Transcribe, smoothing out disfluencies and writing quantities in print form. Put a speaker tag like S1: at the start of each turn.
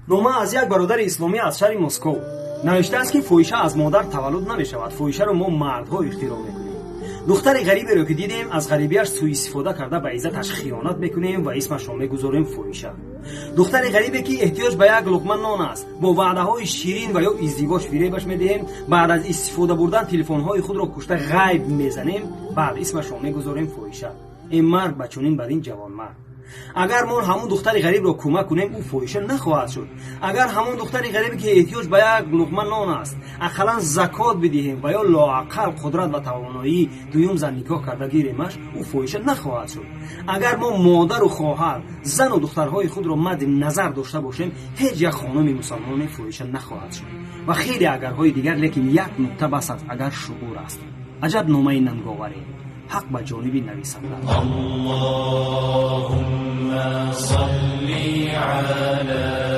S1: нома аз як бародари исломӣ аз шаҳри Москов навиштааст ки фоҳиша аз модар таваллуд намешавад. фоҳишаро мо мардҳо ихтироъ мекунем. духтари ғариберо ки дидем аз ғарибиаш сӯистифода карда ба иззаташ хиёнат мекунем ва исмашро мегузорем фоҳиша. духтари ғарибе ки эҳтиёҷ ба як луқма нон аст, бо ваъдаҳои ширин ва ё издивоҷ фиребаш медиҳем, баъд аз истифода бурдан телефонҳои худро кушта ғайб мезанем, баъд исмашро мегузорем фоҳиша. ин мард ба чунин бадин ҷавонмард. агар мо ҳамон духтари ғарибро кӯмак кунем, ӯ фоҳиша нахоҳад шуд. агар ҳамон духтари ғарибе ки эҳтиёҷ ба як луқма нон аст, ақаллан закот бидиҳем ва ё лоақал қудрат ва тавоноии дуюм зан никоҳ карда гиремаш, ӯ фоҳиша нахоҳад шуд. агар мо модару хоҳар, зану духтарҳои худро мадди назар дошта бошем, ҳеҷ як хонуми мусалмоне фоҳиша нахоҳад шуд. ва хеле агарҳои дигар, лекин як нуқта бас аст, агар шуъур аст. аҷаб номаи нанговаре. حق بجانب نویسنده. اللهم صل على